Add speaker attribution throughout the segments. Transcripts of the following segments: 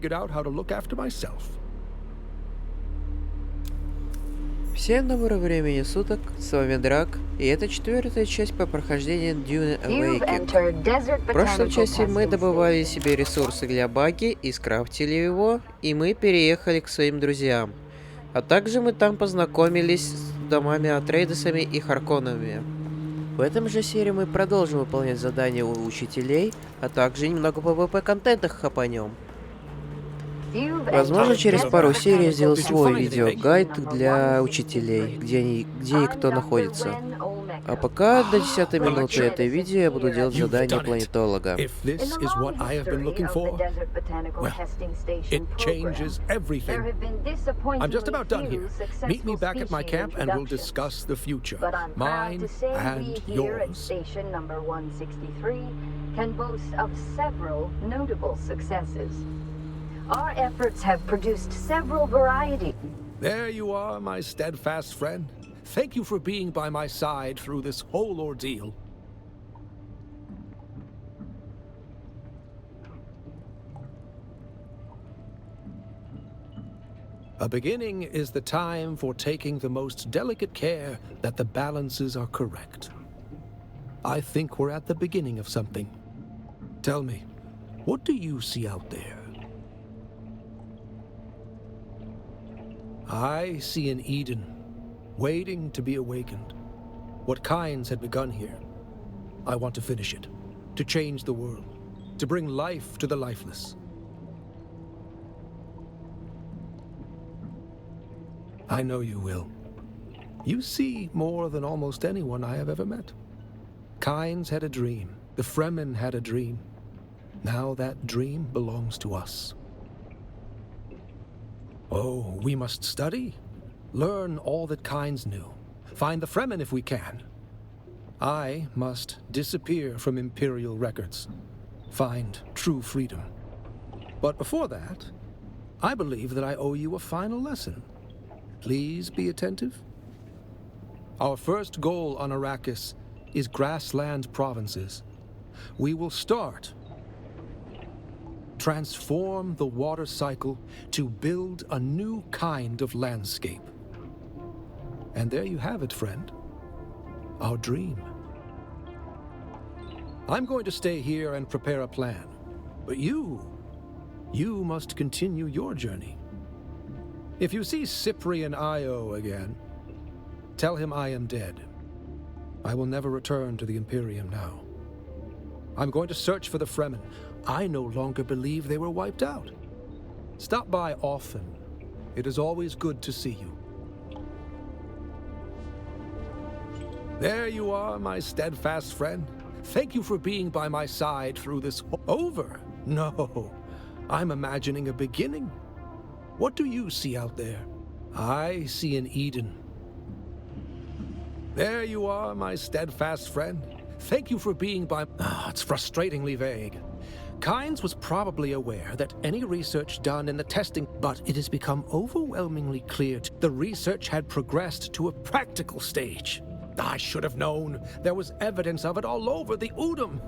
Speaker 1: figured out how to look after myself.
Speaker 2: Всем доброго времени суток, с вами Драк, и это четвертая часть по прохождению Dune Awakening. В прошлой части мы добывали себе ресурсы для баги и скрафтили его, и мы переехали к своим друзьям. А также мы там познакомились с домами Атрейдесами и Харконнами. В этом же серии мы продолжим выполнять задания у учителей, а также немного PvP-контента хапанем. Возможно, через пару серий я сделаю свой видеогайд для учителей, где и кто находится. А пока до 10 минуты этой видео я буду делать задание планетолога.
Speaker 1: If this is what I have been looking for, well, it changes everything. I'm just about done here. Meet me back at my camp and we'll discuss the future, mine and yours.
Speaker 3: Station number 163 can boast of several notable successes. Our efforts have produced several varieties.
Speaker 1: There you are, my steadfast friend. Thank you for being by my side through this whole ordeal. A beginning is the time for taking the most delicate care that the balances are correct. I think we're at the beginning of something. Tell me, what do you see out there? I see an Eden, waiting to be awakened. What Kynes had begun here. I want to finish it, to change the world, to bring life to the lifeless. I know you will. You see more than almost anyone I have ever met. Kynes had a dream. The Fremen had a dream. Now that dream belongs to us. Oh, we must study, learn all that Kynes knew, find the Fremen if we can. I must disappear from Imperial records, find true freedom. But before that, I believe that I owe you a final lesson. Please be attentive. Our first goal on Arrakis is grassland provinces. We will start. Transform the water cycle to build a new kind of landscape. And there you have it, friend. Our dream. I'm going to stay here and prepare a plan. But you must continue your journey. If you see Cyprian Io again, tell him I am dead. I will never return to the Imperium now. I'm going to search for the Fremen. I no longer believe they were wiped out. Stop by often. It is always good to see you. There you are, my steadfast friend. Thank you for being by my side through this over. No, I'm imagining a beginning. What do you see out there? I see an Eden. There you are, my steadfast friend. Thank you for being by... it's frustratingly vague. Kynes was probably aware that any research done in the testing, but it has become overwhelmingly clear the research had progressed to a practical stage. I should have known. There was evidence of it all over the Udum.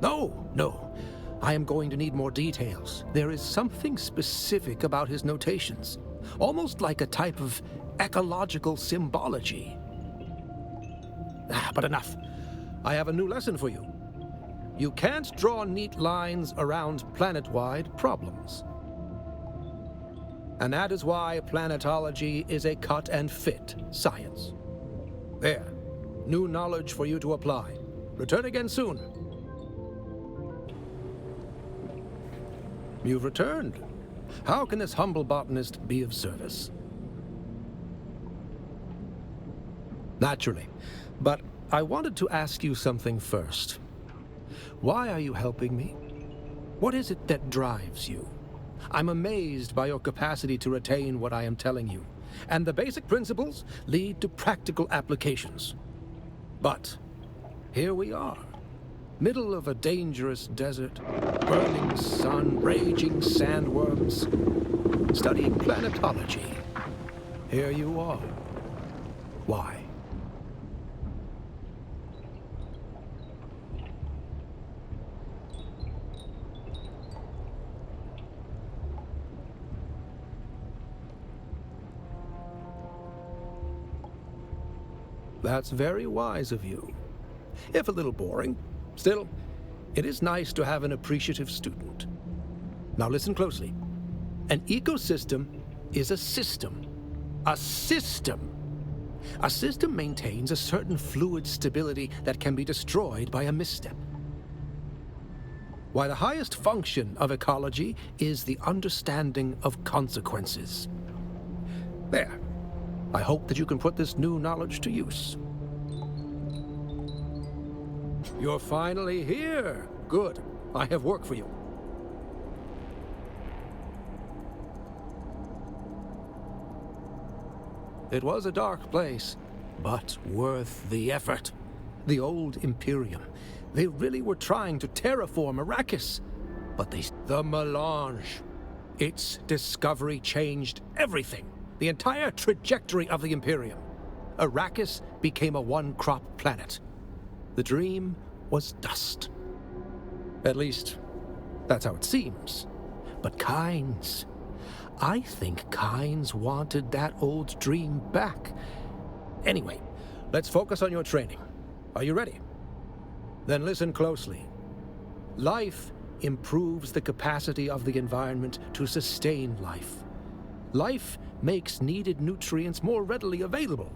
Speaker 1: No. I am going to need more details. There is something specific about his notations, almost like a type of ecological symbology. But enough. I have a new lesson for you. You can't draw neat lines around planet-wide problems. And that is why planetology is a cut-and-fit science. There. New knowledge for you to apply. Return again soon. You've returned. How can this humble botanist be of service? Naturally. But I wanted to ask you something first. Why are you helping me? What is it that drives you? I'm amazed by your capacity to retain what I am telling you, and the basic principles lead to practical applications. But here we are, middle of a dangerous desert, burning sun, raging sandworms, studying planetology. Here you are. Why? That's very wise of you. If a little boring, still, it is nice to have an appreciative student. Now listen closely. An ecosystem is a system. A system. A system maintains a certain fluid stability that can be destroyed by a misstep. Why the highest function of ecology is the understanding of consequences. There. I hope that you can put this new knowledge to use. You're finally here. Good. I have work for you. It was a dark place, but worth the effort. The old Imperium. They really were trying to terraform Arrakis, but the melange. Its discovery changed everything. The entire trajectory of the Imperium. Arrakis became a one-crop planet. The dream was dust. At least, that's how it seems. But Kynes... I think Kynes wanted that old dream back. Anyway, let's focus on your training. Are you ready? Then listen closely. Life improves the capacity of the environment to sustain life. Life makes needed nutrients more readily available.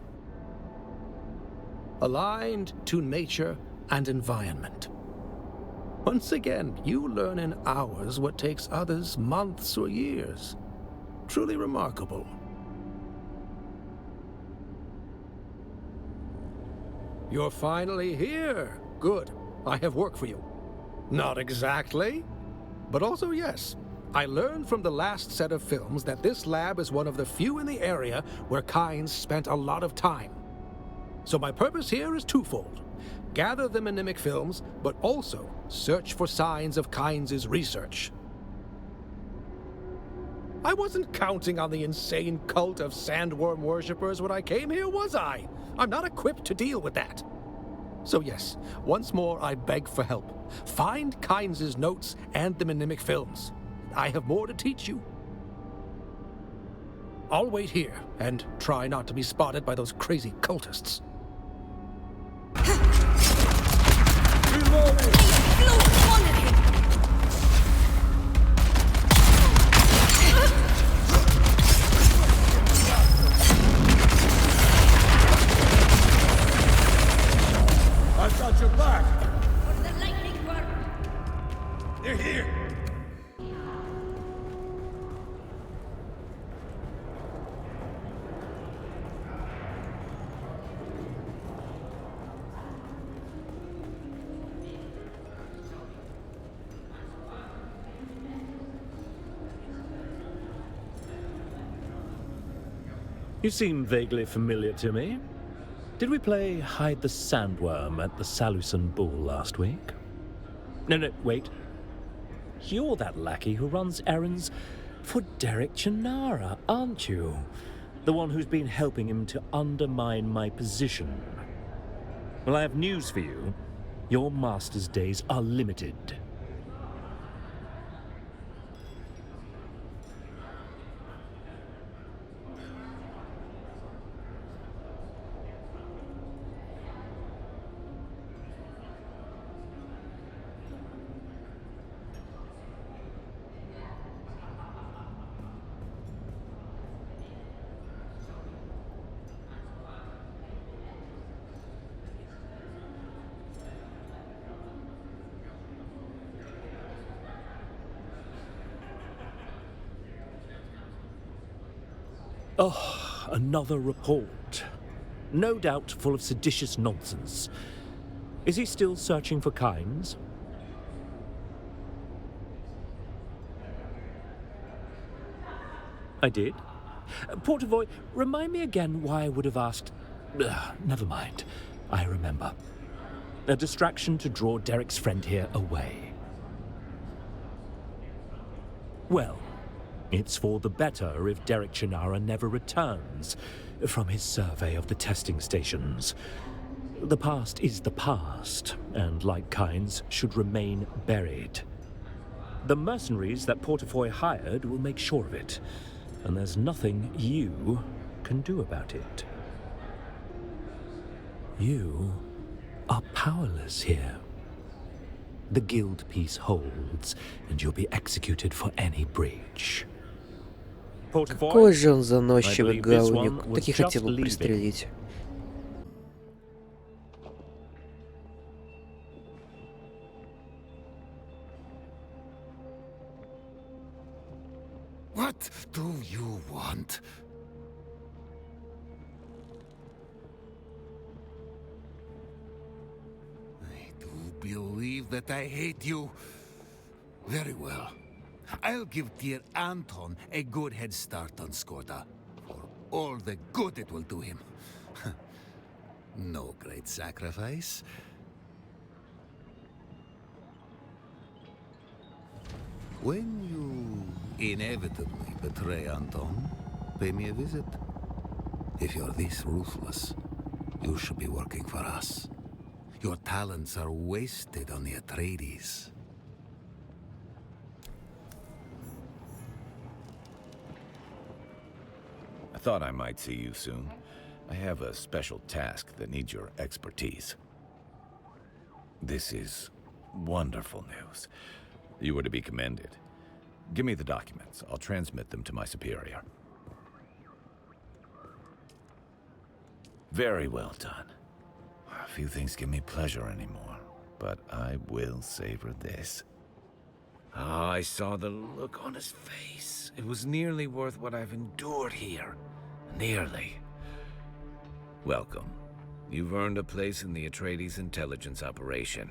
Speaker 1: Aligned to nature and environment. Once again, you learn in hours what takes others months or years. Truly remarkable. You're finally here. Good. I have work for you. Not exactly, but also yes. I learned from the last set of films that this lab is one of the few in the area where Kynes spent a lot of time. So my purpose here is twofold. Gather the mnemonic films, but also search for signs of Kynes' research. I wasn't counting on the insane cult of sandworm worshippers when I came here, was I? I'm not equipped to deal with that. So yes, once more I beg for help. Find Kynes' notes and the mnemonic films. I have more to teach you. I'll wait here and try not to be spotted by those crazy cultists.
Speaker 4: Reloading! I've got your back!
Speaker 5: For the lightning work!
Speaker 4: They're here!
Speaker 6: You seem vaguely familiar to me. Did we play Hide the Sandworm at the Salusan Ball last week? No, wait. You're that lackey who runs errands for Derek Chinara, aren't you? The one who's been helping him to undermine my position. Well, I have news for you. Your master's days are limited. Oh, another report. No doubt full of seditious nonsense. Is he still searching for Kynes? I did. Portavoy, remind me again why I would have asked... never mind. I remember. A distraction to draw Derek's friend here away. Well, it's for the better if Derek Chinara never returns from his survey of the testing stations. The past is the past, and like Kynes, should remain buried. The mercenaries that Portafoy hired will make sure of it, and there's nothing you can do about it. You are powerless here. The guild peace holds, and you'll be executed for any breach.
Speaker 2: Какой же он заносчивый говнюк. Так и хотел бы пристрелить.
Speaker 7: What do you want? I do believe that I hate you. Very well. I'll give dear Anton a good head start on Skoda, for all the good it will do him. No great sacrifice. When you inevitably betray Anton, pay me a visit. If you're this ruthless, you should be working for us. Your talents are wasted on the Atreides.
Speaker 8: I thought I might see you soon. I have a special task that needs your expertise. This is wonderful news. You were to be commended. Give me the documents. I'll transmit them to my superior. Very well done. Few things give me pleasure anymore, but I will savor this. Ah, I saw the look on his face. It was nearly worth what I've endured here. Nearly. Welcome. You've earned a place in the Atreides intelligence operation.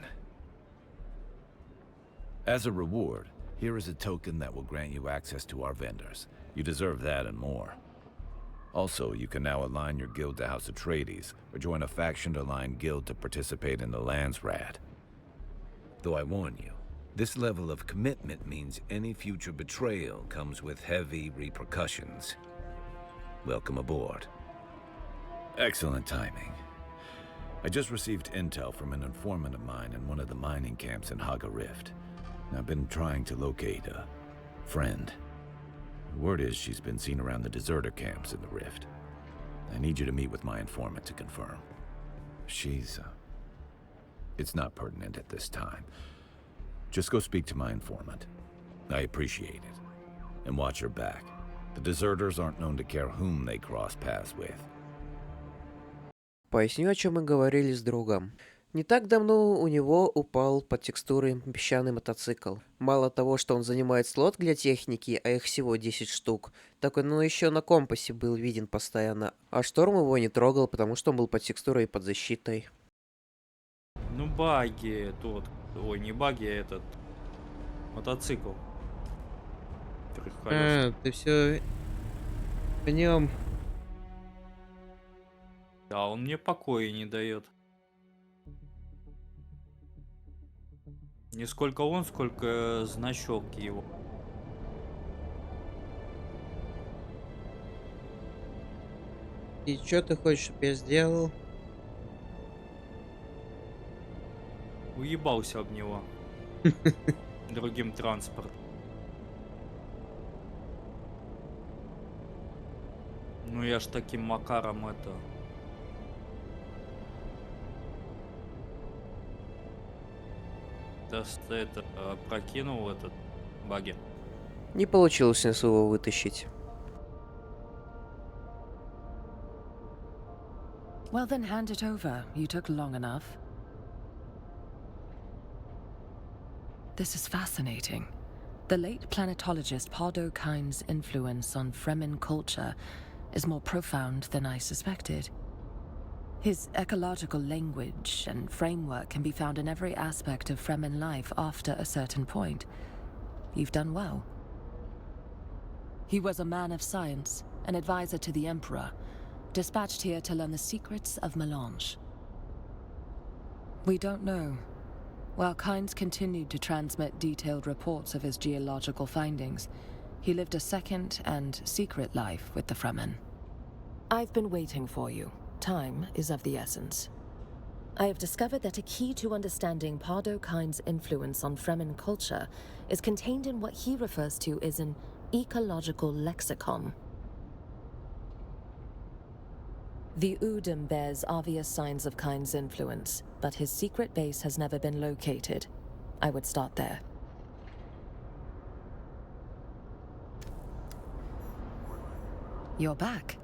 Speaker 8: As a reward, here is a token that will grant you access to our vendors. You deserve that and more. Also, you can now align your guild to House Atreides, or join a faction-aligned guild to participate in the Landsrat. Though I warn you, this level of commitment means any future betrayal comes with heavy repercussions. Welcome aboard. Excellent timing. I just received intel from an informant of mine in one of the mining camps in Haga Rift. I've been trying to locate a friend. Word is she's been seen around the deserter camps in the Rift. I need you to meet with my informant to confirm. It's not pertinent at this time. Just go speak to my informant. I appreciate it. And watch your back. The deserters aren't known to care whom they cross paths with.
Speaker 2: Поясню, о чем мы говорили с другом. Не так давно у него упал под текстурой песчаный мотоцикл. Мало того, что он занимает слот для техники, а их всего 10 штук, так он еще на компасе был виден постоянно, а шторм его не трогал, потому что он был под текстурой и под защитой.
Speaker 9: Ну баги тот, ой, не баги, а этот мотоцикл.
Speaker 2: Ты все в нем.
Speaker 9: Да, он мне покоя не дает. Не сколько он, сколько значок его.
Speaker 2: И что ты хочешь, чтобы я сделал?
Speaker 9: Уебался об него. Другим транспортом. Ну я ж таким макаром это... это прокинул этот баги.
Speaker 2: Не получилось снизу его вытащить.
Speaker 10: Well then hand it over. You took long enough. This is fascinating. The late planetologist Pardo Kine's influence on Fremen culture is more profound than I suspected. His ecological language and framework can be found in every aspect of Fremen life after a certain point. You've done well. He was a man of science, an advisor to the Emperor, dispatched here to learn the secrets of melange. We don't know. While Kynes continued to transmit detailed reports of his geological findings, he lived a second and secret life with the Fremen. I've been waiting for you. Time is of the essence. I have discovered that a key to understanding Pardo Kine's influence on Fremen culture is contained in what he refers to as an ecological lexicon. The Udum bears obvious signs of Kind's influence, but his secret base has never been located. I would start there. You're back.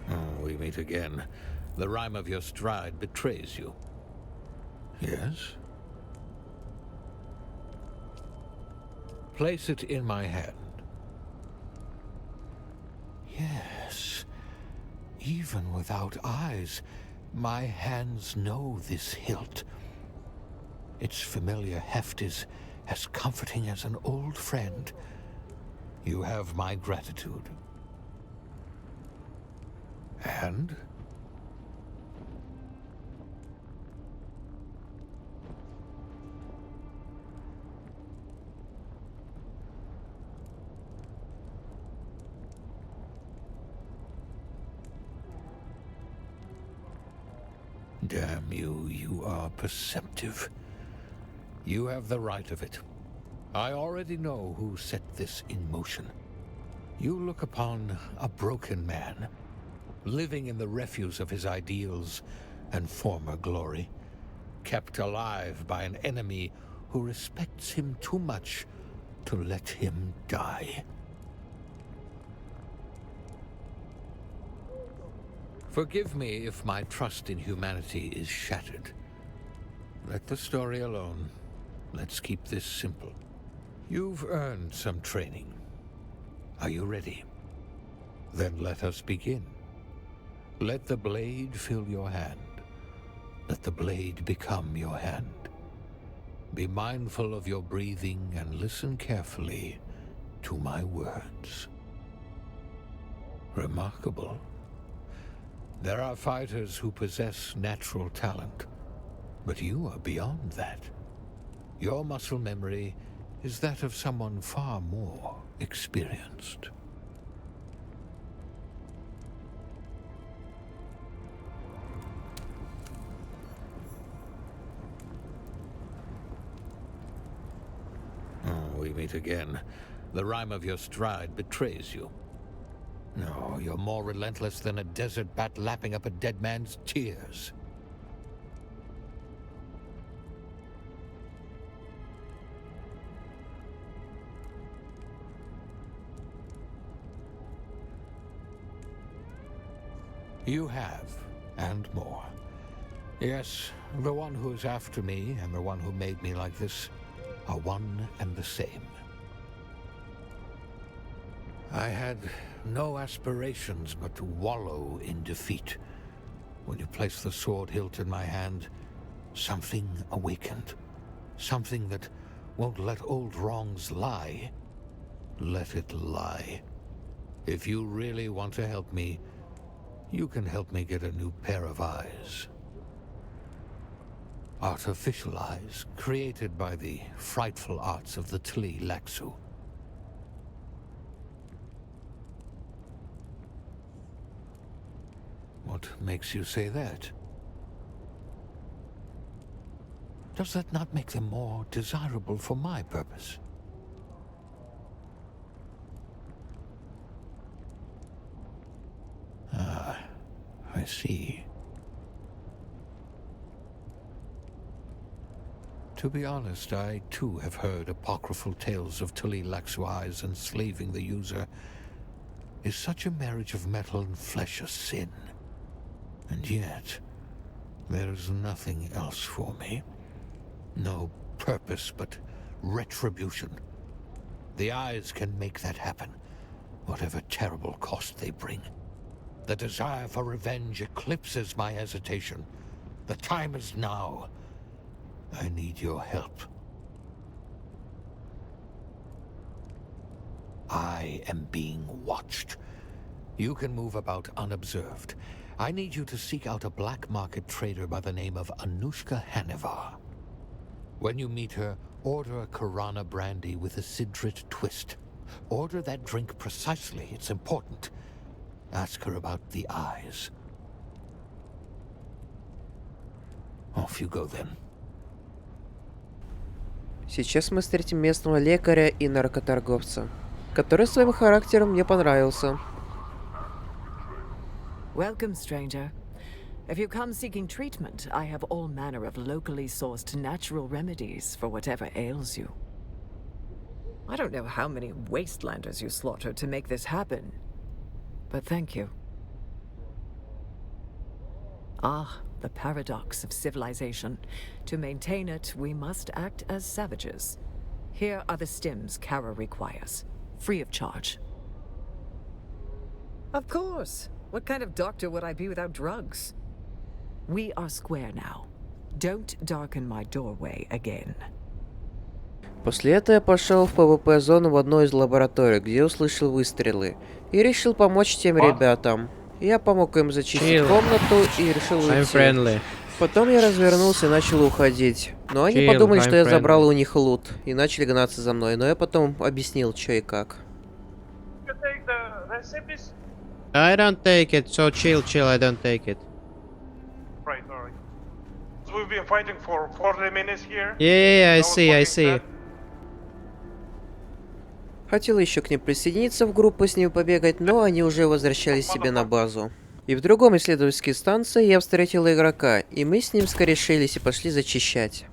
Speaker 7: Oh, we meet again. The rhyme of your stride betrays you. Yes? Place it in my hand. Yes. Even without eyes, my hands know this hilt. Its familiar heft is as comforting as an old friend. You have my gratitude. And? Damn you, you are perceptive. You have the right of it. I already know who set this in motion. You look upon a broken man, living in the refuse of his ideals and former glory, kept alive by an enemy who respects him too much to let him die. Forgive me if my trust in humanity is shattered. Let the story alone. Let's keep this simple. You've earned some training. Are you ready? Then let us begin. Let the blade fill your hand. Let the blade become your hand. Be mindful of your breathing and listen carefully to my words. Remarkable. There are fighters who possess natural talent, but you are beyond that. Your muscle memory is that of someone far more experienced. Oh, we meet again. The rhyme of your stride betrays you. No, you're more relentless than a desert bat lapping up a dead man's tears. You have, and more. Yes, the one who is after me and the one who made me like this are one and the same. I had no aspirations but to wallow in defeat. When you placed the sword hilt in my hand, something awakened. Something that won't let old wrongs lie. Let it lie. If you really want to help me, you can help me get a new pair of eyes. Artificial eyes, created by the frightful arts of the Tli Laxu. What makes you say that? Does that not make them more desirable for my purpose? Ah, I see. To be honest, I too have heard apocryphal tales of Tli Laxu eyes enslaving the user. Is such a marriage of metal and flesh a sin? And yet, there is nothing else for me. No purpose but retribution. The eyes can make that happen, whatever terrible cost they bring. The desire for revenge eclipses my hesitation. The time is now. I need your help. I am being watched. You can move about unobserved. I need you to seek out a black market trader by the name of Anushka Hanevar. When you meet her, order a Karana brandy with a Sidrit twist. Order that drink precisely, it's important. Ask her about the eyes. Off you go then.
Speaker 2: Сейчас мы встретим местного лекаря и наркоторговца, который своим характером мне понравился.
Speaker 11: Welcome, stranger. If you come seeking treatment, I have all manner of locally sourced natural remedies for whatever ails you. I don't know how many wastelanders you slaughtered to make this happen, but thank you. Ah, the paradox of civilization. To maintain it, we must act as savages. Here are the stims Kara requires, free of charge. Of course. What kind of doctor would I be without drugs? We are square now. Don't darken my doorway again.
Speaker 2: После этого я пошел в ПВП-зону в одной из лабораторий, где услышал выстрелы, и решил помочь тем ребятам. Я помог им зачистить комнату и решил уйти. Потом я развернулся и начал уходить. Но они подумали, что я забрал у них лут, и начали гнаться за мной. Но я потом объяснил, что и как.
Speaker 12: I don't take it, so chill, I don't take it.
Speaker 13: Right, alright. So we've been fighting for 40 minutes here.
Speaker 12: Yeah, I see.
Speaker 2: Хотел еще к ним присоединиться в группу, с ними побегать, но они уже возвращались себе на базу. И в другом исследовательской станции я встретил игрока, и мы с ним скорешились и пошли зачищать.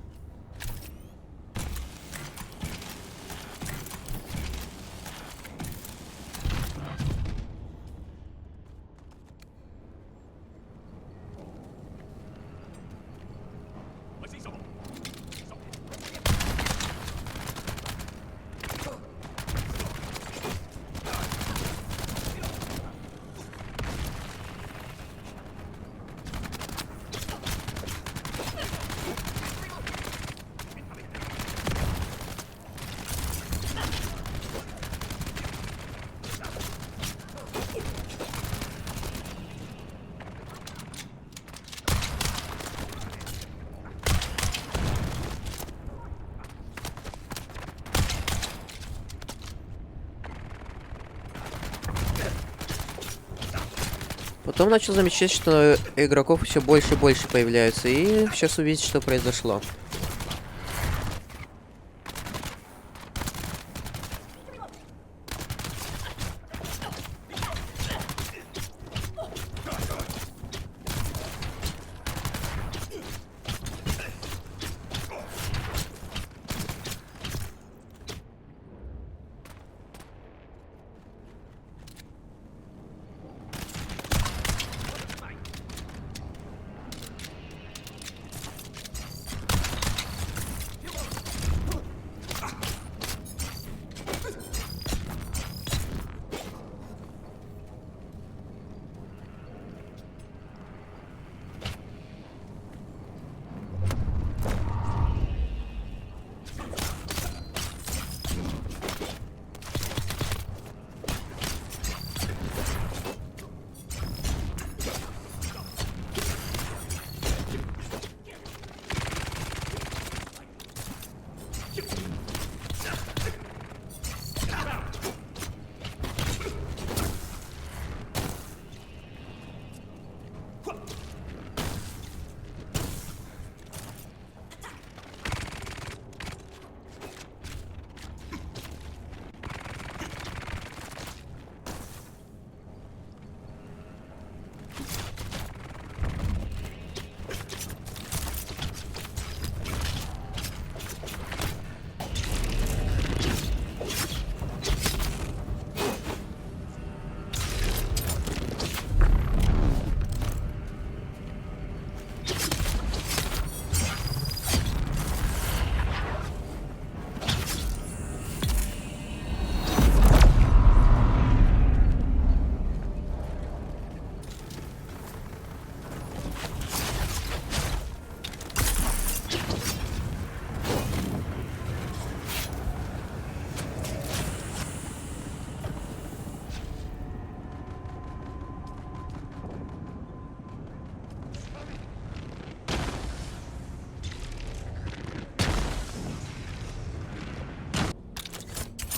Speaker 2: Потом начал замечать, что игроков все больше и больше появляются, и сейчас увидеть, что произошло.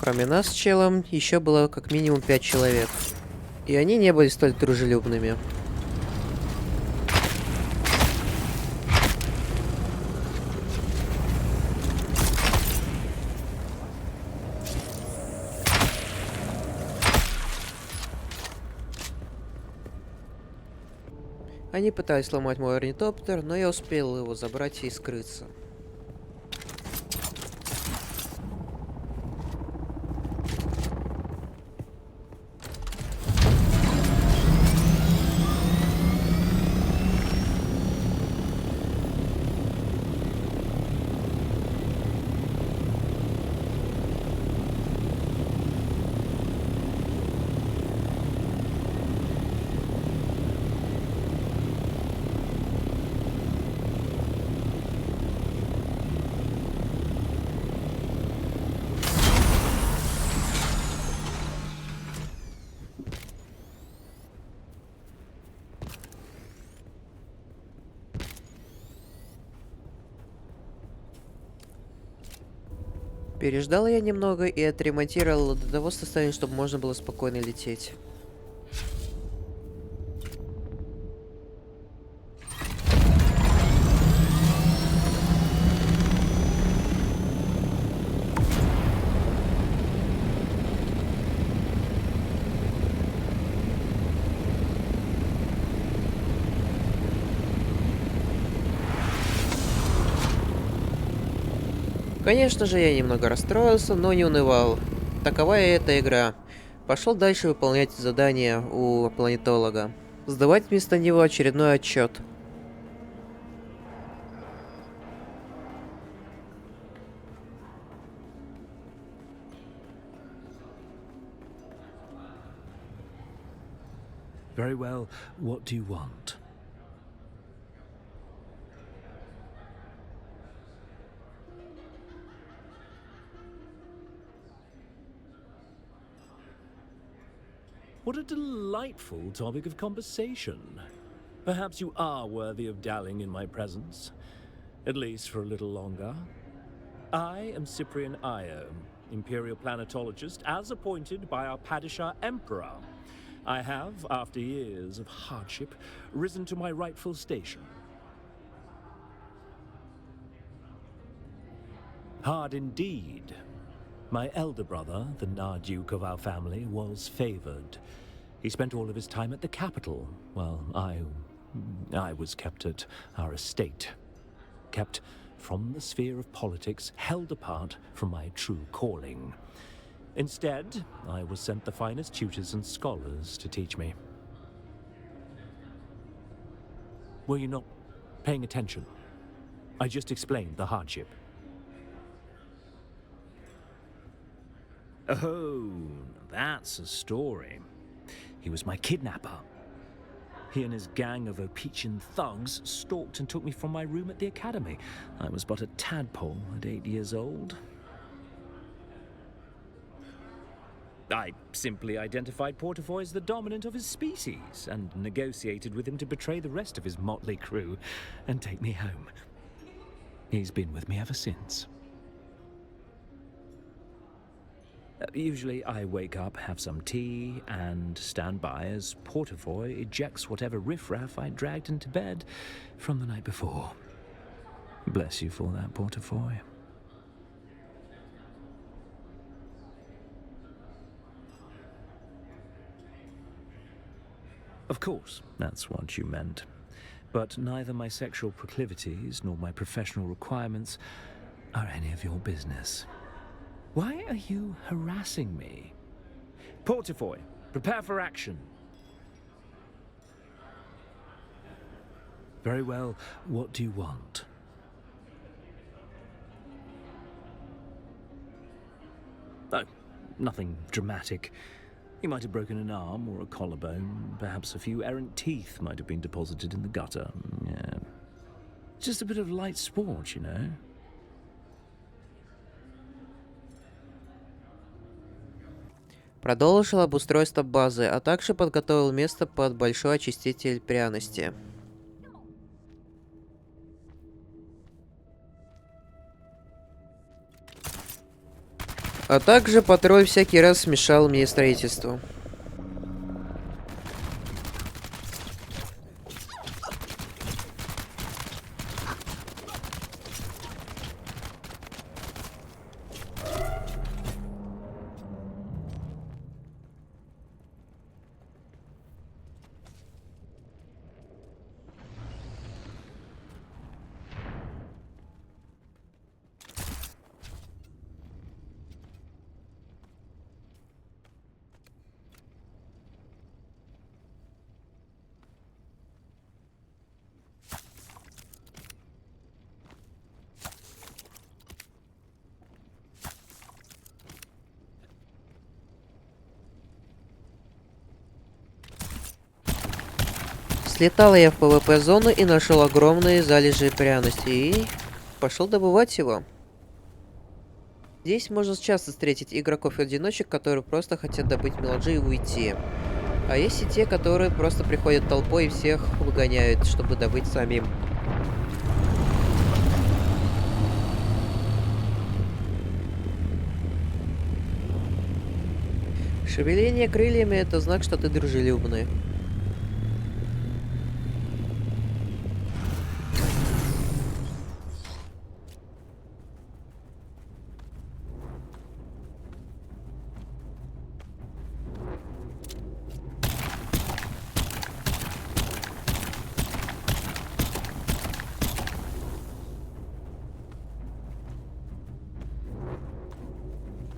Speaker 2: Кроме нас с челом, еще было как минимум 5 человек. И они не были столь дружелюбными. Они пытались сломать мой орнитоптер, но я успел его забрать и скрыться. Переждал я немного и отремонтировал до того состояния, чтобы можно было спокойно лететь. Конечно же, я немного расстроился, но не унывал. Такова и эта игра. Пошел дальше выполнять задание у планетолога. Сдавать вместо него очередной отчет.
Speaker 6: Very well, what do you want? What a delightful topic of conversation. Perhaps you are worthy of dallying in my presence, at least for a little longer. I am Cyprian Io, Imperial Planetologist, as appointed by our Padishah Emperor. I have, after years of hardship, risen to my rightful station. Hard indeed. My elder brother, the Narduke of our family, was favored. He spent all of his time at the capital, while I was kept at our estate. Kept from the sphere of politics, held apart from my true calling. Instead, I was sent the finest tutors and scholars to teach me. Were you not paying attention? I just explained the hardship. Oh, that's a story. He was my kidnapper. He and his gang of Opician thugs stalked and took me from my room at the academy. I was but a tadpole at 8 years old. I simply identified Portafoy as the dominant of his species and negotiated with him to betray the rest of his motley crew and take me home. He's been with me ever since. Usually I wake up, have some tea, and stand by as Portafoy ejects whatever riffraff I dragged into bed from the night before. Bless you for that, Portafoy. Of course, that's what you meant. But neither my sexual proclivities nor my professional requirements are any of your business. Why are you harassing me? Portafoy, prepare for action. Very well, what do you want? Oh, nothing dramatic. He might have broken an arm or a collarbone. Perhaps a few errant teeth might have been deposited in the gutter. Yeah. Just a bit of light sport, you know.
Speaker 2: Продолжил обустройство базы, а также подготовил место под большой очиститель пряности. А также патруль всякий раз мешал мне строительству. Слетал я в ПВП-зону и нашел огромные залежи пряности и пошел добывать его. Здесь можно часто встретить игроков-одиночек, которые просто хотят добыть мелоджи и уйти. А есть и те, которые просто приходят толпой и всех выгоняют, чтобы добыть самим. Шевеление крыльями — это знак, что ты дружелюбный.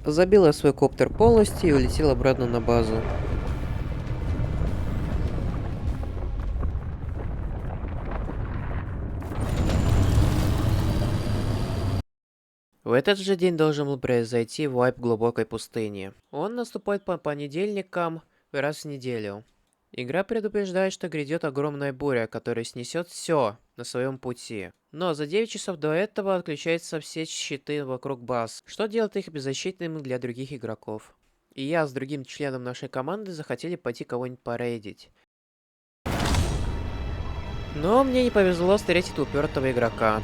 Speaker 2: Забил я свой коптер полностью и улетел обратно на базу. В этот же день должен был произойти вайп глубокой пустыни. Он наступает по понедельникам раз в неделю. Игра предупреждает, что грядет огромная буря, которая снесет все на своем пути. Но за 9 часов до этого отключаются все щиты вокруг баз, что делает их беззащитными для других игроков. И я с другим членом нашей команды захотели пойти кого-нибудь порейдить. Но мне не повезло встретить упертого игрока.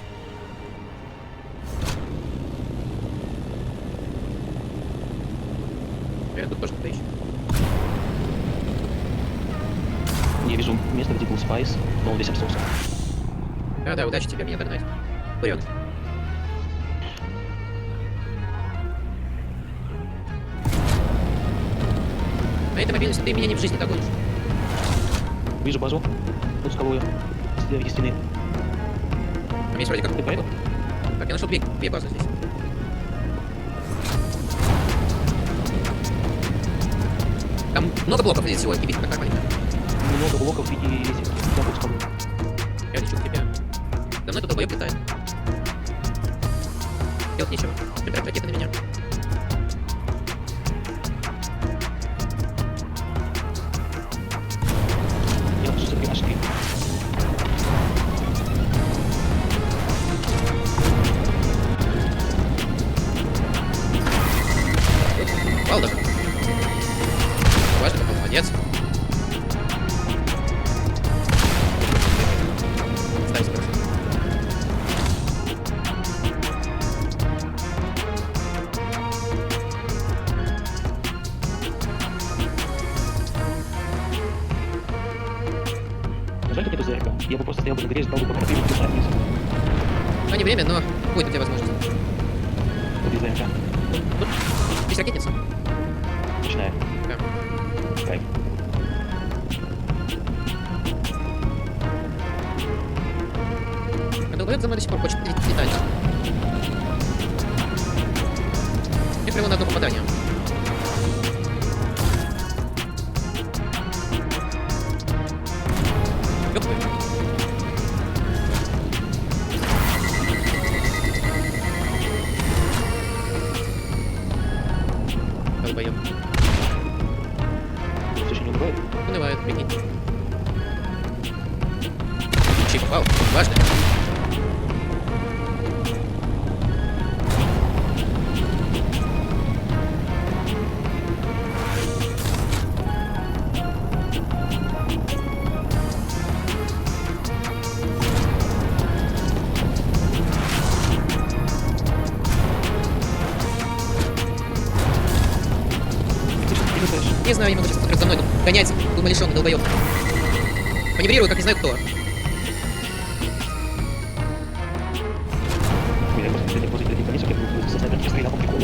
Speaker 2: Я тут тоже кто-то ищет.
Speaker 14: Я вижу место, где был спайс, но он весь обсосан.
Speaker 2: Да, удачи тебе меня догнать. Вперед. На этой мобильности ты меня ни в жизни догонишь.
Speaker 14: Вижу базу, пусковую, из стены.
Speaker 2: Там есть вроде как проход. Так, я нашел две базы здесь. Там много блоков или всего, и видно, как нормально.
Speaker 14: Много блоков и пусковую.
Speaker 2: Я лечу к тебе. За мной кто-то боёк летает. Делать нечего. Прибирать ракеты на меня.
Speaker 14: Я хочу забрать аж 3.
Speaker 2: Вау, даже. Важно, какой молодец. Ставь сброс.
Speaker 14: Жаль, как это ЗРК. Я бы просто стоял бы на горе, ждал бы, пока ты будешь вниз.
Speaker 2: Ну, не время, но будет у тебя возможность.
Speaker 14: Это ЗРК.
Speaker 2: Тут есть ракетница.
Speaker 14: Начинаю.
Speaker 2: Да.
Speaker 14: Кайф.
Speaker 2: А долбоёб за мной до сих пор хочет летать. Я привел на одно попадание. Ёп твою. Долбоёб.
Speaker 14: Все еще не убывает?
Speaker 2: Унывает, прикинь. Чик, вау, важно. Не знаю, не могу сейчас смотреть за мной, тут гоняется, умалишённый долбоёб. Маневрирую, как не знаю кто.
Speaker 14: Я просто не возле границы, я буду за снайперки стрелял по приколу.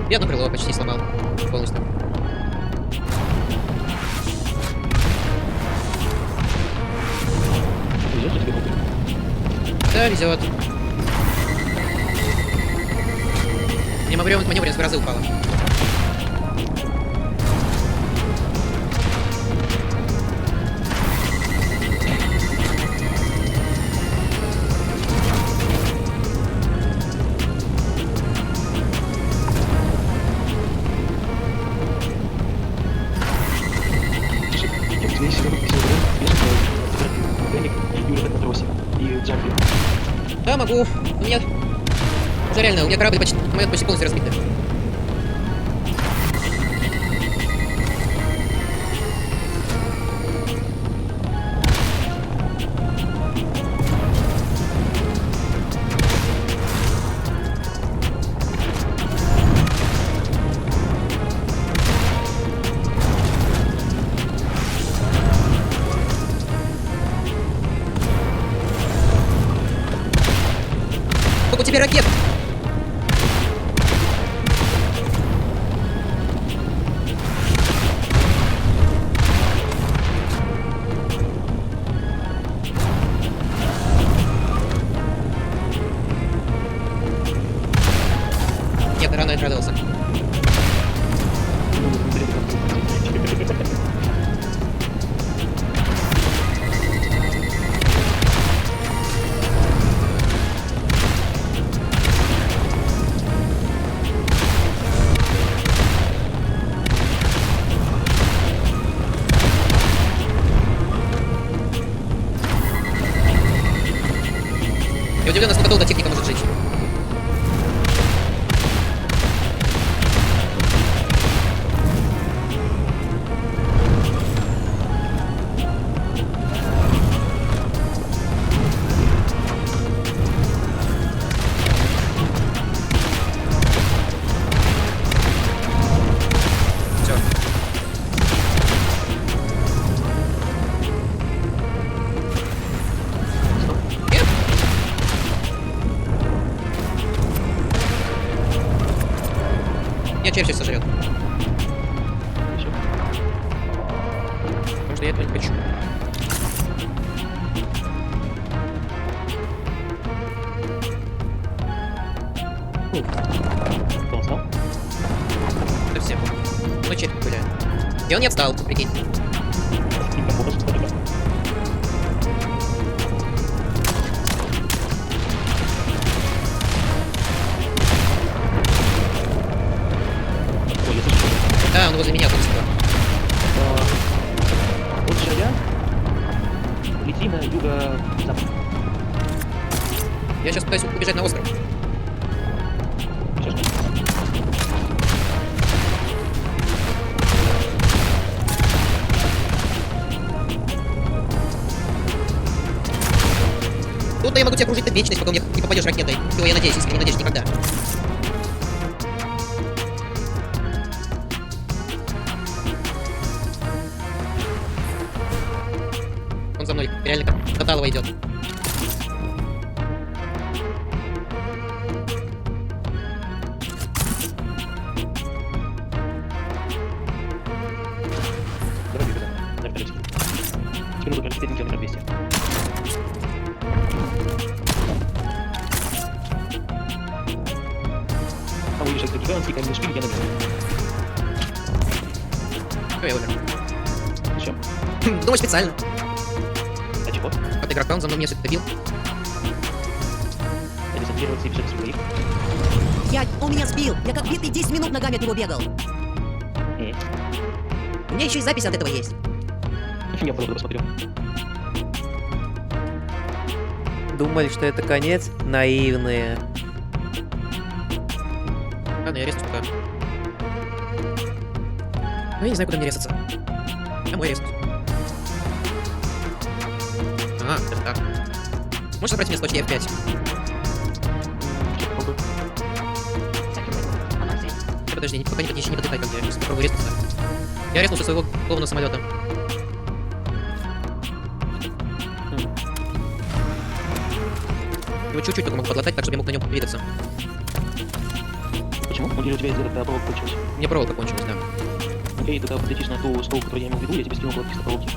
Speaker 2: Я одно крыло почти сломал полностью. Везет. Не могу маневрировать, с грозы упала. Да, могу. У меня... Уже реально, у меня корабль почти полностью разбитый. Сколько у тебя ракет? Нет, рано отрадовался. Я удивлен, насколько долго техника может жить. Меня червь сейчас сожрет. Потому что я этого не хочу.
Speaker 14: Кто отстал?
Speaker 2: Совсем. Ну, червь гуляет. И он не отстал, прикинь. Да, он возле меня тут сюда.
Speaker 14: Вот шагя. Лети на юго-запад.
Speaker 2: Я сейчас пытаюсь убежать на остров. Тут-то я могу тебя кружить на вечность, пока мне не попадешь ракетой. Чего я надеюсь, если не надеюсь никогда. Он за мной реально каталово идет.
Speaker 14: Давай бега на вертолете. Тебе нужно пролететь 1 километр 200. Там увидишь этот гигантский каменный шпиль, я наберу.
Speaker 2: Все, я умер.
Speaker 14: Зачем?
Speaker 2: Думаю, специально.
Speaker 14: А чего?
Speaker 2: От игрока он за мной меня сюда добил.
Speaker 14: Я десантироваться и бежать на своих.
Speaker 15: Он меня сбил. Я как битый 10 минут ногами от него бегал. У меня еще и запись от этого есть.
Speaker 14: Я потом посмотрю.
Speaker 2: Думали, что это конец? Наивные. Ладно, я резнусь пока. Ну, я не знаю, куда мне резаться. Я мой резнусь. Ага, это так. Можешь забрать меня с точки F5? Подожди, пока не подыхай ко мне, я сейчас попробую резнуться. Я резнулся своего головного самолета. Его чуть-чуть только могу подлатать, так чтобы я мог на нем двигаться.
Speaker 14: Почему? Он у тебя проволока кончилась.
Speaker 2: У меня проволока кончилась, да.
Speaker 14: Окей, тогда подлетишь на ту стол, которую я имел в виду, я тебе скинул проволоки с проволоки.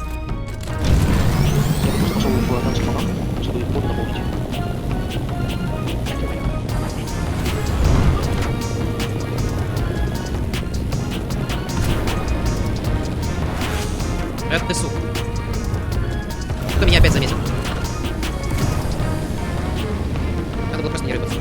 Speaker 14: Я просто пошел в танк с чтобы воду наполнить.
Speaker 2: Это ты, сука. Кто меня опять заметил? Надо было просто не рыбаться.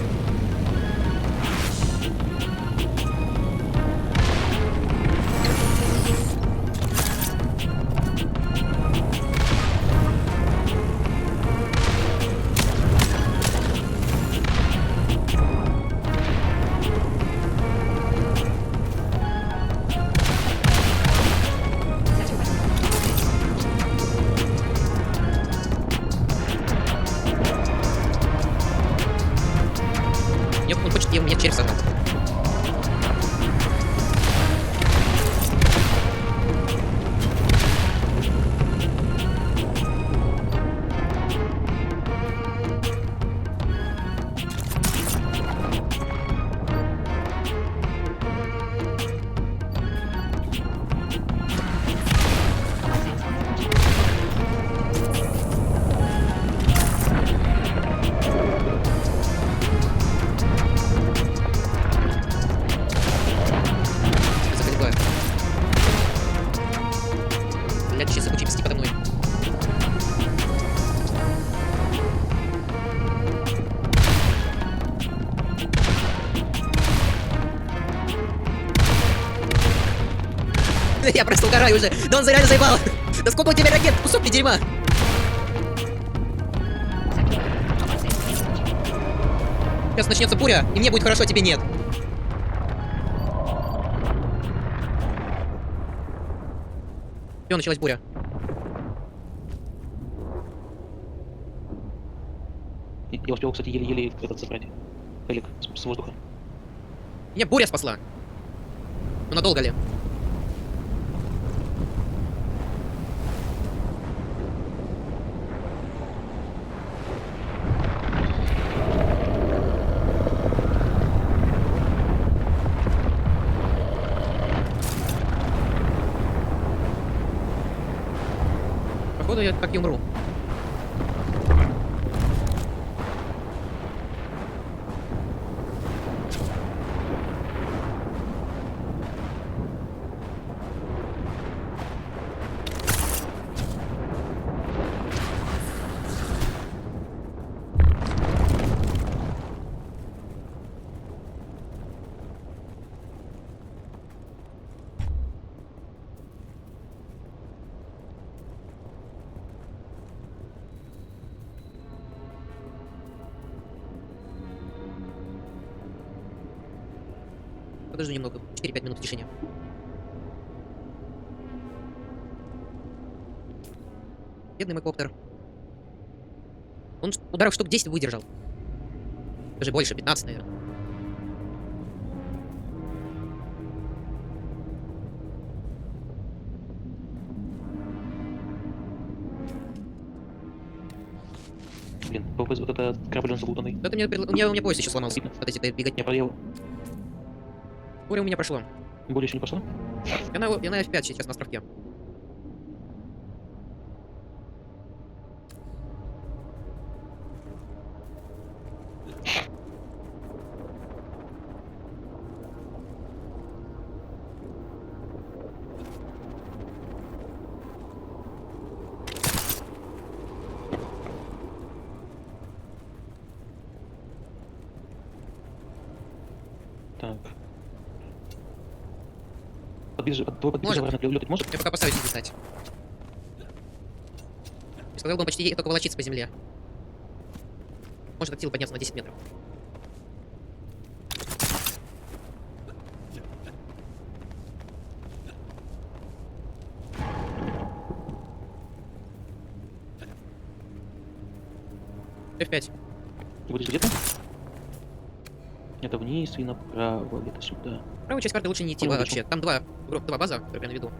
Speaker 2: Он хочет мне череп согнать. Я просто угораю уже. Да он реально заебал. Да сколько у тебя ракет? Кусок ты дерьма. Сейчас начнется буря, и мне будет хорошо, а тебе нет. Все, началась буря.
Speaker 14: Я успел, кстати, еле-еле этот забрать. Элик с воздуха.
Speaker 2: Меня буря спасла. Ну надолго ли? Походу я так и умру. Подожди немного. 4-5 минут в тишине. Бедный мой коптер. Он ударов штук 10 выдержал. Даже больше, 15, наверное.
Speaker 14: Блин, вот это корабль он залутанный.
Speaker 2: Это у меня пояс еще сломался. Вот эти бегать.
Speaker 14: Я проел.
Speaker 2: Буря у меня прошло.
Speaker 14: Буря еще не пошла?
Speaker 2: Я на F5 сейчас на островке.
Speaker 14: Так. Подбежи, обратно летать может?
Speaker 2: Я пока поставить не знать. Я сказал бы, он почти только волочится по земле. Может от силы подняться на 10 метров. F5.
Speaker 14: Будешь где-то? Это вниз и направо, где-то сюда.
Speaker 2: Правую часть карты лучше не идти вообще. Там два база, которые я на виду.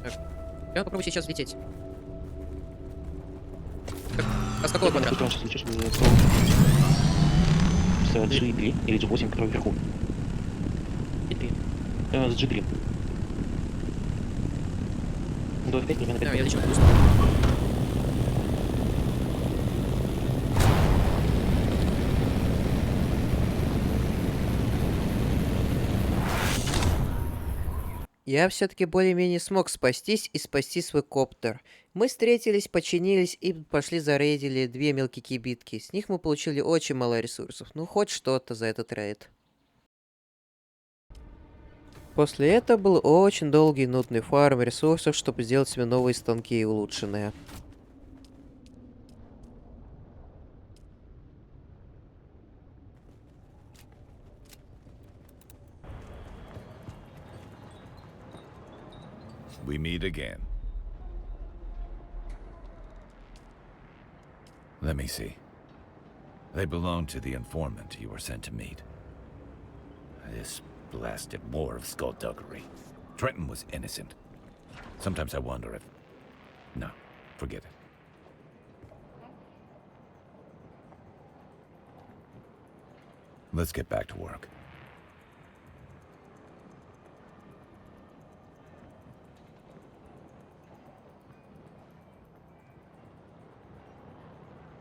Speaker 2: Так. Я попробую сейчас лететь. А с какого квадрата?
Speaker 14: Ты сейчас летишь с G3 или G8, который вверху.
Speaker 2: G3.
Speaker 14: С G3. До F5 примерно 5.
Speaker 2: Да, я лечу. Я все-таки более-менее смог спастись и спасти свой коптер. Мы встретились, починились и пошли зарейдили 2 мелкие кибитки. С них мы получили очень мало ресурсов. Ну, хоть что-то за этот рейд. После этого был очень долгий и нудный фарм ресурсов, чтобы сделать себе новые станки и улучшенные.
Speaker 8: We meet again. Let me see. They belong to the informant you were sent to meet. This blasted war of skullduggery. Trenton was innocent. Sometimes I wonder if... No, forget it. Let's get back to work.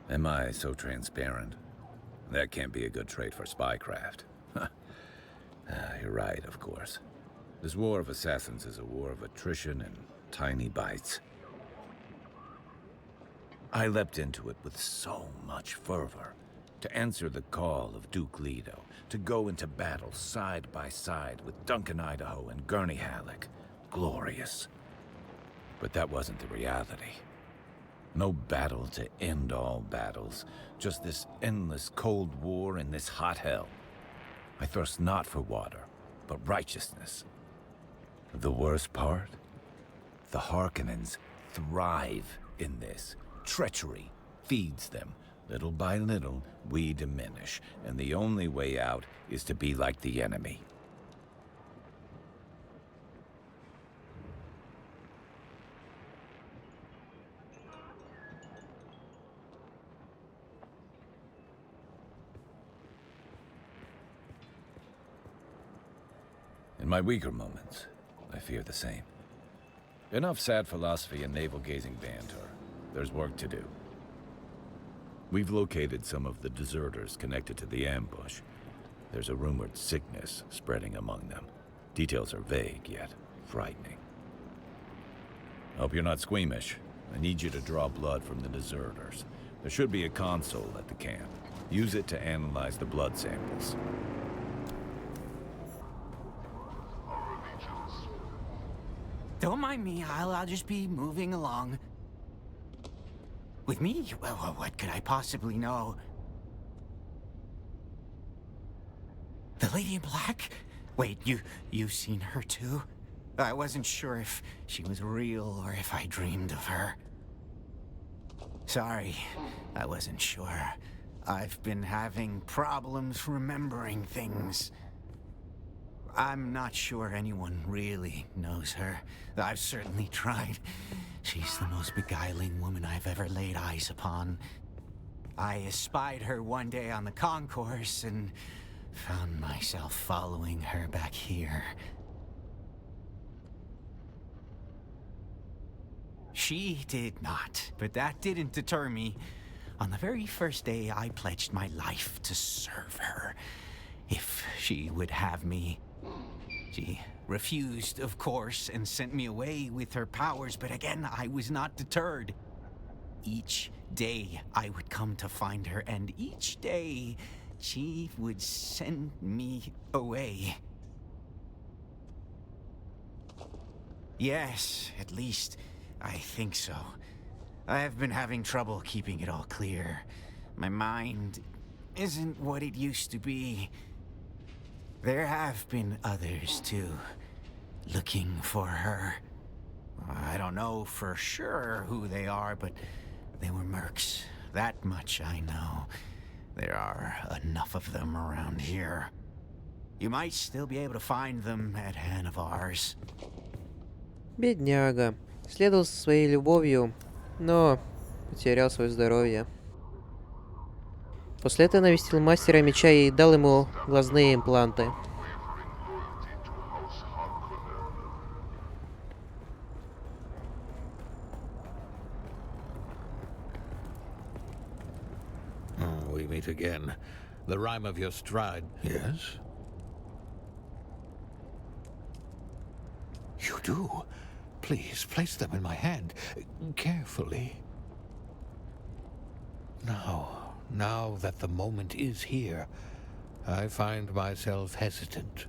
Speaker 8: Am I so transparent? That can't be a good trait for spycraft. You're right, of course. This war of assassins is a war of attrition and tiny bites. I leapt into it with so much fervor. To answer the call of Duke Leto. To go into battle side by side with Duncan Idaho and Gurney Halleck. Glorious. But that wasn't the reality. No battle to end all battles. Just this endless cold war in this hot hell. I thirst not for water, but righteousness. The worst part? The Harkonnens thrive in this. Treachery feeds them. Little by little, we diminish. And the only way out is to be like the enemy. In my weaker moments, I fear the same. Enough sad philosophy and navel-gazing banter. There's work to do. We've located some of the deserters connected to the ambush. There's a rumored sickness spreading among them. Details are vague, yet frightening. Hope you're not squeamish. I need you to draw blood from the deserters. There should be a console at the camp. Use it to analyze the blood samples.
Speaker 16: Don't mind me, I'll just be moving along. With me? Well, what could I possibly know? The Lady in Black? Wait, you've seen her too? I wasn't sure if she was real or if I dreamed of her. Sorry, I wasn't sure. I've been having problems remembering things. I'm not sure anyone really knows her. I've certainly tried. She's the most beguiling woman I've ever laid eyes upon. I espied her one day on the concourse and found myself following her back here. She did not, but that didn't deter me. On the very first day, I pledged my life to serve her, if she would have me. She refused, of course, and sent me away with her powers, but again, I was not deterred. Each day, I would come to find her, and each day, she would send me away. Yes, at least, I think so. I have been having trouble keeping it all clear. My mind isn't what it used to be. There have been others, too, looking for her. I don't know for sure who they are, but they were mercs. That much I know. There are enough of them around here. You might still be able to find them at hand of ours.
Speaker 2: Бедняга. Следовал за своей любовью, но потерял свое здоровье. После этого навестил мастера меча и дал ему глазные импланты.
Speaker 7: we meet again. The rhyme of your stride. Yes? You do? Please, place them in my hand. Carefully. Now that the moment is here, I find myself hesitant.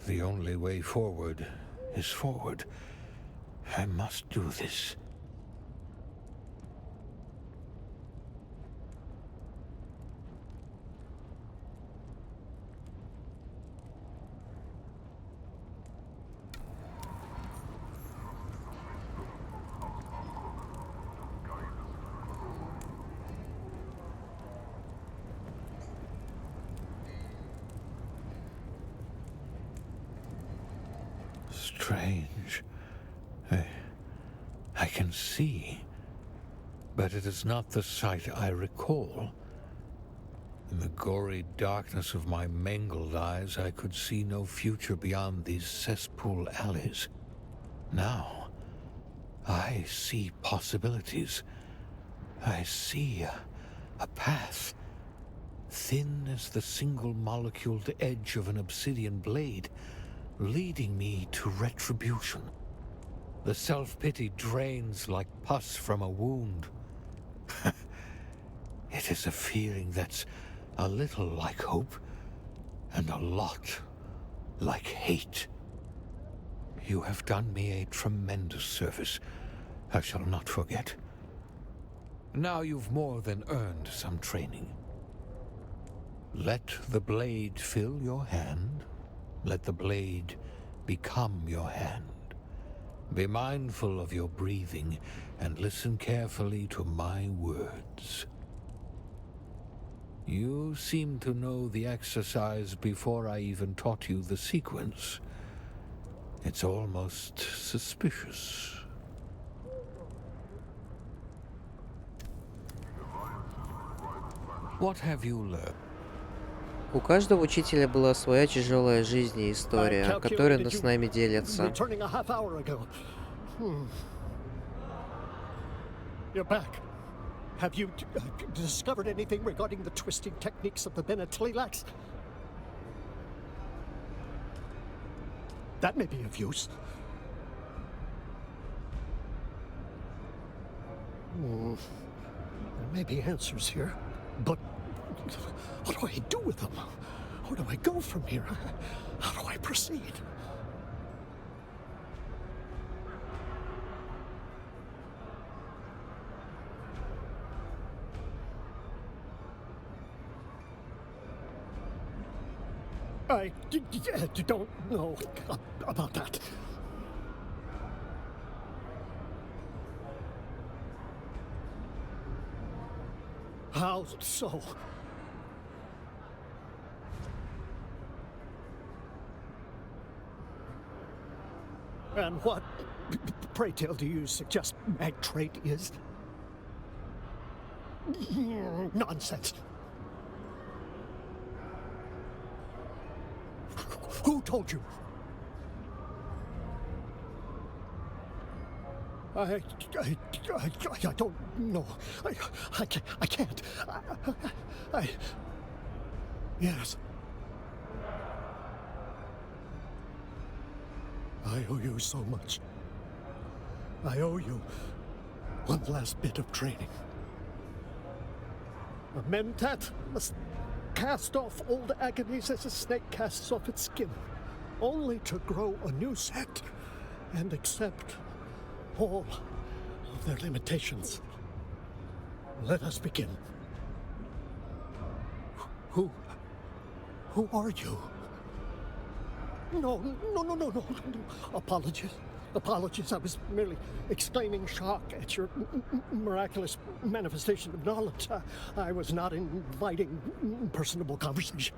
Speaker 7: The only way forward is forward. I must do this. Strange. I can see, but it is not the sight I recall. In the gory darkness of my mangled eyes, I could see no future beyond these cesspool alleys. Now, I see possibilities. I see a path, thin as the single moleculed edge of an obsidian blade, leading me to retribution. The self-pity drains like pus from a wound. It is a feeling that's a little like hope and a lot like hate. You have done me a tremendous service. I shall not forget. Now you've more than earned some training. Let the blade fill your hand. Let the blade become your hand. Be mindful of your breathing and listen carefully to my words. You seem to know the exercise before I even taught you the sequence. It's almost suspicious. What have you learned?
Speaker 2: У каждого учителя была своя тяжелая жизнь и история, которой он с нами делится.
Speaker 17: You're back. Have you discovered anything regarding the twisting techniques of the Benetlilax? That may be of use. There may be answers here, but what do I do with them? Where do I go from here? How do I proceed? I don't know about that. How so? And what, pray tell, do you suggest mag trait is? Nonsense. Who told you? I don't know. I can't. Yes. I owe you so much. I owe you one last bit of training. A mentat must cast off old agonies as a snake casts off its skin, only to grow a new set and accept all of their limitations. Let us begin. Who are you? No. Apologies. I was merely exclaiming shock at your miraculous manifestation of knowledge. I was not inviting personable conversation.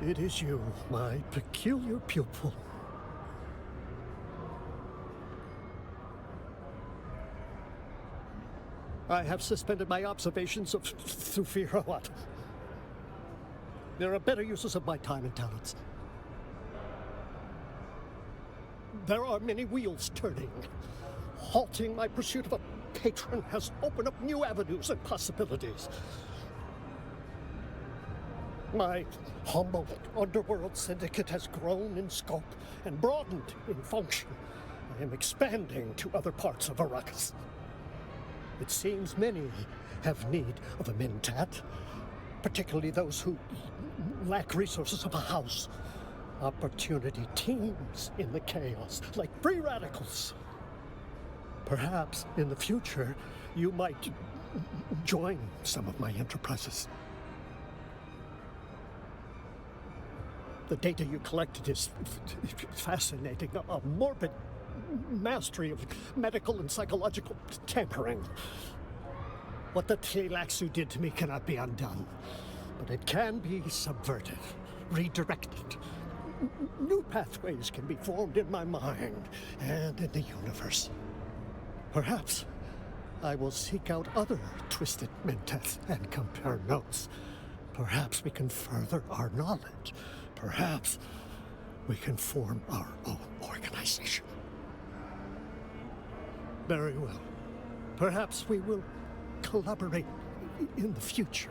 Speaker 17: It is you, my peculiar pupil. I have suspended my observations of through fear of what? There are better uses of my time and talents. There are many wheels turning. Halting my pursuit of a patron has opened up new avenues and possibilities. My humble underworld syndicate has grown in scope and broadened in function. I am expanding to other parts of Arrakis. It seems many have need of a mentat, particularly those who lack resources of a house. Opportunity teems in the chaos, like free radicals. Perhaps in the future, you might join some of my enterprises. The data you collected is fascinating. A morbid mastery of medical and psychological tampering. What the Tleilaxu did to me cannot be undone, but it can be subverted, redirected. New pathways can be formed in my mind and in the universe. Perhaps I will seek out other twisted mentats and compare notes. Perhaps we can further our knowledge. Perhaps we can form our own organization. Very well. Perhaps we will collaborate in the future.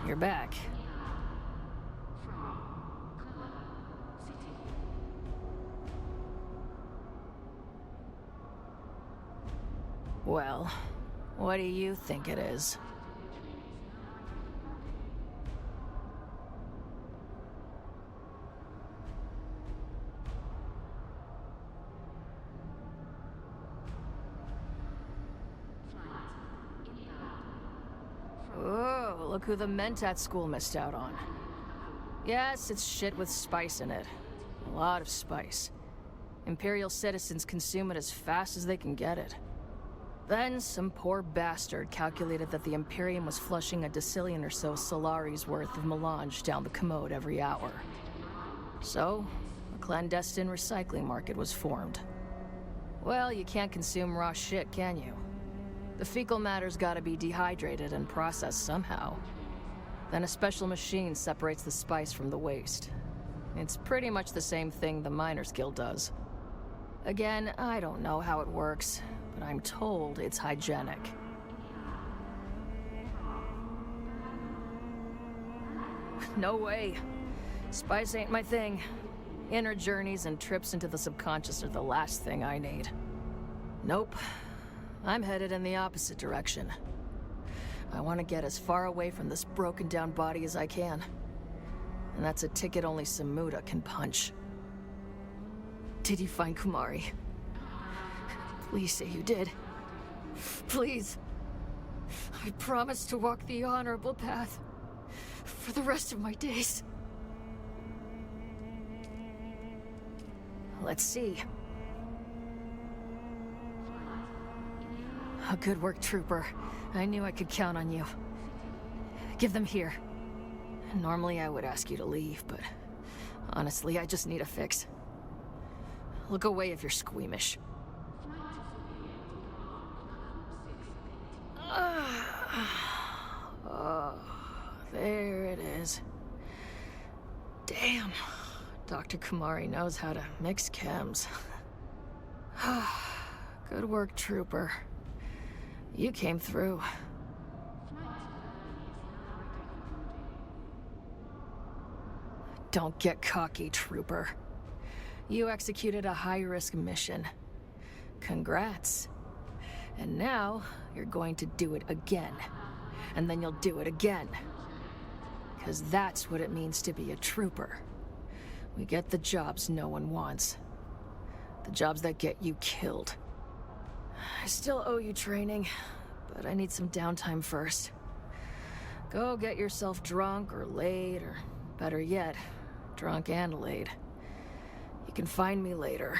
Speaker 18: You're back. Well, what do you think it is? Oh, look who the Mentat school missed out on. Yes, it's shit with spice in it. A lot of spice. Imperial citizens consume it as fast as they can get it. Then, some poor bastard calculated that the Imperium was flushing a decillion or so Solari's worth of melange down the commode every hour. So, a clandestine recycling market was formed. Well, you can't consume raw shit, can you? The fecal matter's gotta be dehydrated and processed somehow. Then a special machine separates the spice from the waste. It's pretty much the same thing the Miners Guild does. Again, I don't know how it works, but I'm told it's hygienic. No way. Spice ain't my thing. Inner journeys and trips into the subconscious are the last thing I need. Nope. I'm headed in the opposite direction. I want to get as far away from this broken down body as I can. And that's a ticket only Samuda can punch. Did you find Kumari? Please say you did. Please. I promise to walk the honorable path for the rest of my days. Let's see. Oh, good work, Trooper. I knew I could count on you. Give them here. Normally I would ask you to leave, but honestly, I just need a fix. Look away if you're squeamish. Oh, there it is. Damn. Dr. Kumari knows how to mix chems. Good work, Trooper. You came through. Don't get cocky, Trooper. You executed a high-risk mission. Congrats. And now, you're going to do it again. And then you'll do it again. 'Cause that's what it means to be a trooper. We get the jobs no one wants. The jobs that get you killed. I still owe you training, but I need some downtime first. Go get yourself drunk or laid, or better yet, drunk and laid. You can find me later.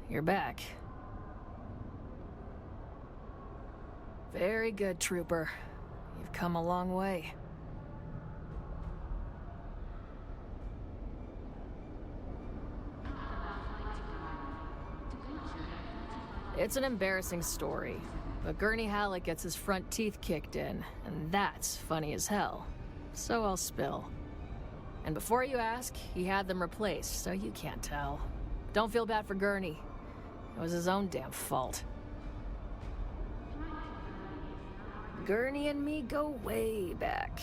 Speaker 18: You're back. Very good, Trooper. You've come a long way. It's an embarrassing story, but Gurney Halleck gets his front teeth kicked in, and that's funny as hell. So I'll spill. And before you ask, he had them replaced, so you can't tell. Don't feel bad for Gurney. It was his own damn fault. Gurney and me go way back.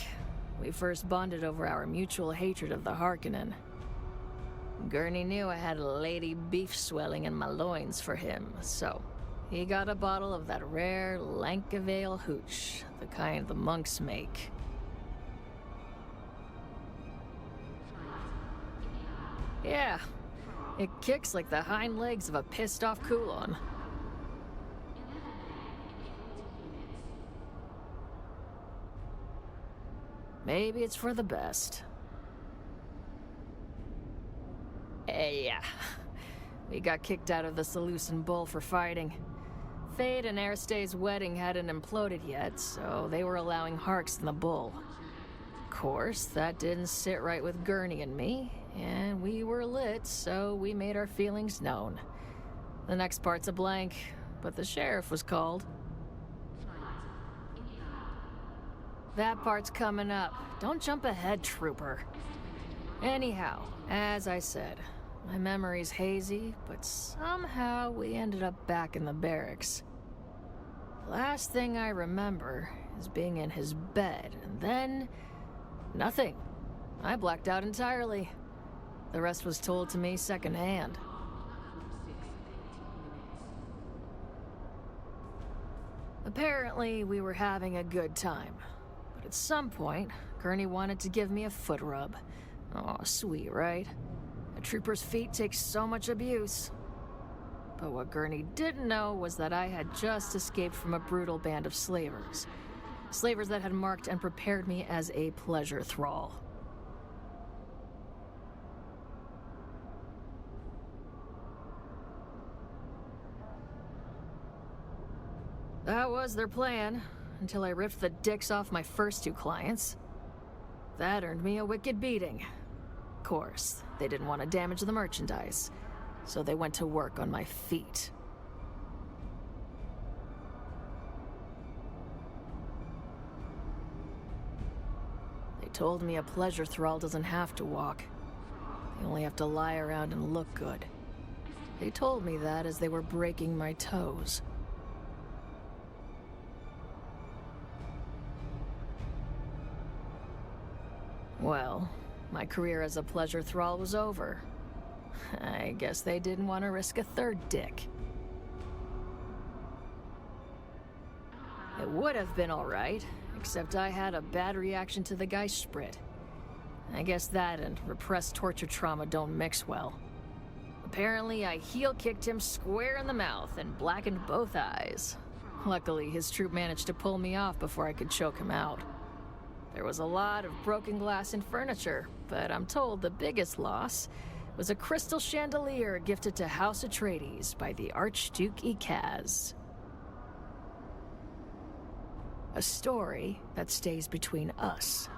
Speaker 18: We first bonded over our mutual hatred of the Harkonnen. Gurney knew I had lady beef swelling in my loins for him, so he got a bottle of that rare Lankavale hooch, the kind the monks make. Yeah, it kicks like the hind legs of a pissed-off Kulon. Maybe it's for the best. Yeah. We got kicked out of the Seleucid Bull for fighting. Fade and Aristae's wedding hadn't imploded yet, so they were allowing Harks in the Bull. Of course, that didn't sit right with Gurney and me, and we were lit, so we made our feelings known. The next part's a blank, but the sheriff was called. That part's coming up. Don't jump ahead, Trooper. Anyhow, as I said, my memory's hazy, but somehow we ended up back in the barracks. Last thing I remember is being in his bed, and then nothing. I blacked out entirely. The rest was told to me secondhand. Apparently, we were having a good time. But at some point, Gurney wanted to give me a foot rub. Oh, sweet, right? A trooper's feet take so much abuse. But what Gurney didn't know was that I had just escaped from a brutal band of slavers. Slavers that had marked and prepared me as a pleasure thrall. That was their plan, until I ripped the dicks off my first two clients. That earned me a wicked beating. Of course, they didn't want to damage the merchandise, so they went to work on my feet. They told me a pleasure thrall doesn't have to walk. They only have to lie around and look good. They told me that as they were breaking my toes. Well, my career as a pleasure thrall was over. I guess they didn't want to risk a third dick. It would have been alright, except I had a bad reaction to the Geistsprit. I guess that and repressed torture trauma don't mix well. Apparently, I heel-kicked him square in the mouth and blackened both eyes. Luckily, his troop managed to pull me off before I could choke him out. There was a lot of broken glass and furniture, but I'm told the biggest loss was a crystal chandelier gifted to House Atreides by the Archduke Ikaz. A story that stays between us.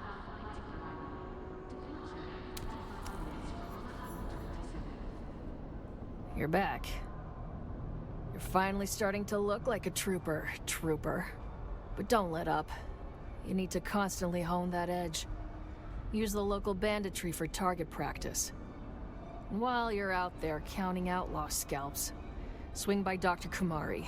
Speaker 18: You're back. You're finally starting to look like a trooper. But don't let up. You need to constantly hone that edge. Use the local banditry for target practice. And while you're out there counting outlaw scalps, swing by Dr. Kumari.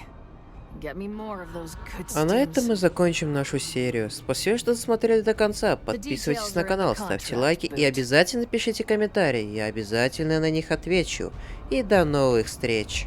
Speaker 18: Get me more of those good
Speaker 2: А на этом
Speaker 18: steams.
Speaker 2: мы закончим нашу серию. Спасибо, что досмотрели до конца. Подписывайтесь на канал, ставьте лайки и обязательно пишите комментарии. Я обязательно на них отвечу. И до новых встреч!